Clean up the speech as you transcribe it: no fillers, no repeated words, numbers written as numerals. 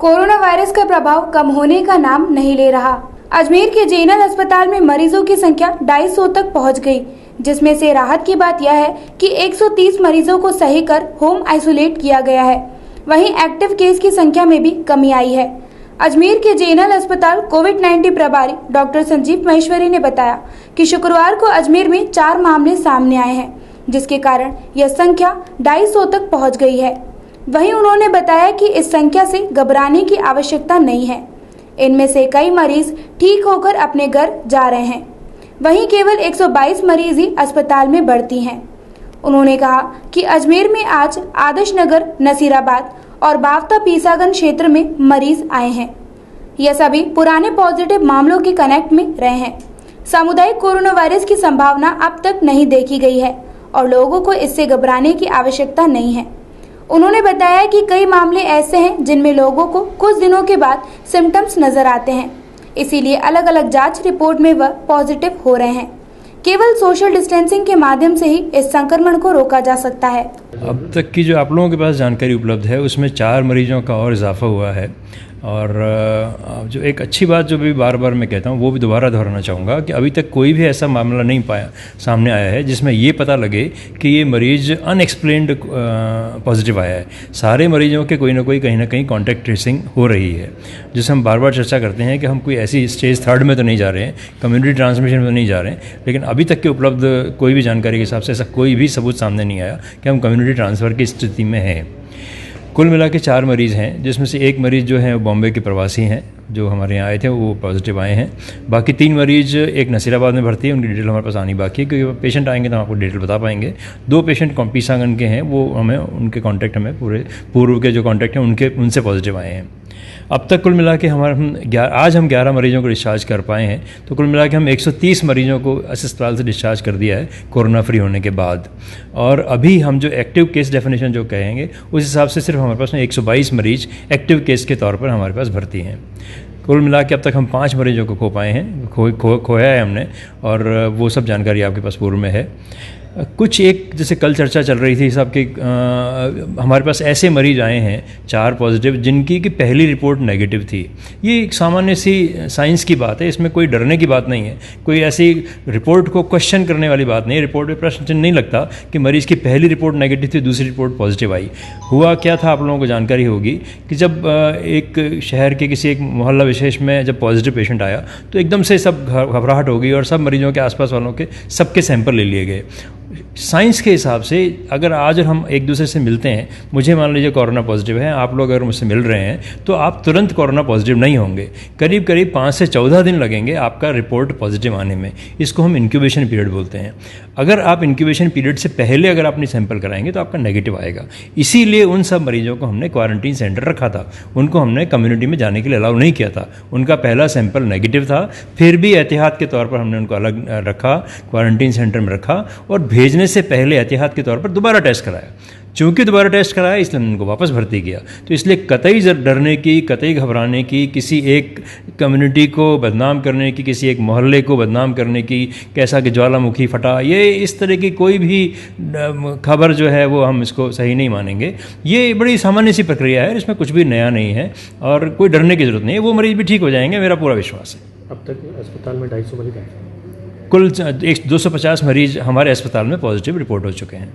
Corona virus का प्रभाव कम होने का नाम नहीं ले रहा। अजमेर के जेनल अस्पताल में मरीजों की संख्या 250 तक पहुंच गई, जिसमें से राहत की बात यह है कि 130 मरीजों को सही कर होम आइसोलेट किया गया है। वहीं एक्टिव केस की संख्या में भी कमी आई है। अजमेर के जेनल अस्पताल कोविड-19 प्रभारी डॉक्टर संजीव महेश्वरी ने बताया कि शुक्रवार को अजमेर में 4 मामले सामने आए हैं, जिसके कारण यह संख्या 250 तक पहुंच गई है। वहीं उन्होंने बताया कि इस संख्या से घबराने की आवश्यकता नहीं है। इनमें से कई मरीज ठीक होकर अपने घर जा रहे हैं। वहीं केवल 122 मरीज ही अस्पताल में भर्ती हैं। उन्होंने कहा कि अजमेर में आज आदर्श नगर, नसीराबाद और बावता पीसागन क्षेत्र में मरीज आए हैं। यह सभी पुराने पॉजिटिव मामलों के कनेक्ट में रहे हैं। सामुदायिक कोरोना वायरस की संभावना अब तक नहीं देखी गई है और लोगों को इससे घबराने की आवश्यकता नहीं है। उन्होंने बताया कि कई मामले ऐसे हैं जिनमें लोगों को कुछ दिनों के बाद सिम्टम्स नजर आते हैं, इसीलिए अलग अलग जांच रिपोर्ट में वह पॉजिटिव हो रहे हैं। केवल सोशल डिस्टेंसिंग के माध्यम से ही इस संक्रमण को रोका जा सकता है। अब तक की जो आप लोगों के पास जानकारी उपलब्ध है उसमें 4 मरीजों का और इजाफा हुआ है। और जो एक अच्छी बात जो भी बार बार मैं कहता हूँ वो भी दोबारा दोहराना चाहूँगा कि अभी तक कोई भी ऐसा मामला नहीं सामने आया है जिसमें ये पता लगे कि ये मरीज अनएक्सप्लेन्ड पॉजिटिव आया है। सारे मरीजों के कोई ना कोई कहीं ना कहीं कॉन्टैक्ट ट्रेसिंग हो रही है, जिसे हम बार बार चर्चा करते हैं कि हम कोई ऐसी स्टेज 3 में तो नहीं जा रहे हैं, कम्युनिटी ट्रांसमिशन में तो नहीं जा रहे हैं, लेकिन अभी तक के उपलब्ध कोई भी जानकारी के हिसाब से ऐसा कोई भी सबूत सामने नहीं आया कि हम कम्युनिटी ट्रांसफ़र की स्थिति में हैं। कुल मिला के 4 मरीज़ हैं, जिसमें से एक मरीज़ जो है बॉम्बे के प्रवासी हैं जो हमारे यहाँ आए थे, वो पॉजिटिव आए हैं। बाकी 3 मरीज़, एक नसीराबाद में भर्ती है, उनकी डिटेल हमारे पास आनी बाकी है, क्योंकि पेशेंट आएंगे तो हम आपको डिटेल बता पाएंगे। 2 पेशेंट पीसागन के हैं, वो हमें उनके कॉन्टैक्ट हमें पूरे पूर्व के जो कॉन्टैक्ट हैं उनसे पॉजिटिव आए हैं। अब तक कुल मिला के आज हम 11 मरीजों को डिस्चार्ज कर पाए हैं, तो कुल मिला के हम 130 मरीजों को अस्पताल से डिस्चार्ज कर दिया है कोरोना फ्री होने के बाद। और अभी हम जो एक्टिव केस डेफिनेशन जो कहेंगे उस हिसाब से सिर्फ हमारे पास में 122 मरीज एक्टिव केस के तौर पर हमारे पास भर्ती हैं। कुल मिला के अब तक हम 5 मरीजों को खो पाए हैं, खोया है हमने, और वो सब जानकारी आपके पास पूर्व में है। कुछ एक जैसे कल चर्चा चल रही थी साहब कि हमारे पास ऐसे मरीज आए हैं 4 पॉजिटिव जिनकी की पहली रिपोर्ट नेगेटिव थी। ये एक सामान्य सी साइंस की बात है, इसमें कोई डरने की बात नहीं है, कोई ऐसी रिपोर्ट को क्वेश्चन करने वाली बात नहीं है। रिपोर्ट में प्रश्न चिन्ह नहीं लगता कि मरीज़ की पहली रिपोर्ट नेगेटिव थी, दूसरी रिपोर्ट पॉजिटिव आई। हुआ क्या था आप लोगों को जानकारी होगी कि जब एक शहर के किसी एक मोहल्ला विशेष में जब पॉजिटिव पेशेंट आया तो एकदम से सब घबराहट हो गई और सब मरीजों के आसपास वालों के सबके सैंपल ले लिए गए। साइंस के हिसाब से अगर आज हम एक दूसरे से मिलते हैं, मुझे मान लीजिए कोरोना पॉजिटिव है, आप लोग अगर मुझसे मिल रहे हैं तो आप तुरंत कोरोना पॉजिटिव नहीं होंगे। करीब करीब 5 से 14 दिन लगेंगे आपका रिपोर्ट पॉजिटिव आने में। इसको हम इंक्यूबेशन पीरियड बोलते हैं। अगर आप इंक्यूबेशन पीरियड से पहले अगर अपनी सैंपल कराएंगे तो आपका नेगेटिव आएगा। इसीलिए उन सब मरीजों को हमने क्वारंटीन सेंटर रखा था, उनको हमने कम्युनिटी में जाने के लिए अलाउ नहीं किया था। उनका पहला सैंपल नेगेटिव था, फिर भी एहतियात के तौर पर हमने उनको अलग रखा, क्वारंटीन सेंटर में रखा और भेजने से पहले एहतियात के तौर पर दोबारा टेस्ट कराया। चूंकि दोबारा टेस्ट कराया इसलिए उनको वापस भर्ती किया। तो इसलिए कतई डरने की, कतई घबराने की, किसी एक कम्युनिटी को बदनाम करने की, किसी एक मोहल्ले को बदनाम करने की, कैसा कि ज्वालामुखी फटा, ये इस तरह की कोई भी खबर जो है वो हम इसको सही नहीं मानेंगे। ये बड़ी सामान्य सी प्रक्रिया है, इसमें कुछ भी नया नहीं है और कोई डरने की जरूरत नहीं है। वो मरीज भी ठीक हो जाएंगे, मेरा पूरा विश्वास है। अब तक अस्पताल में 250 मरीज आए, कुल 250 मरीज हमारे अस्पताल में पॉजिटिव रिपोर्ट हो चुके हैं।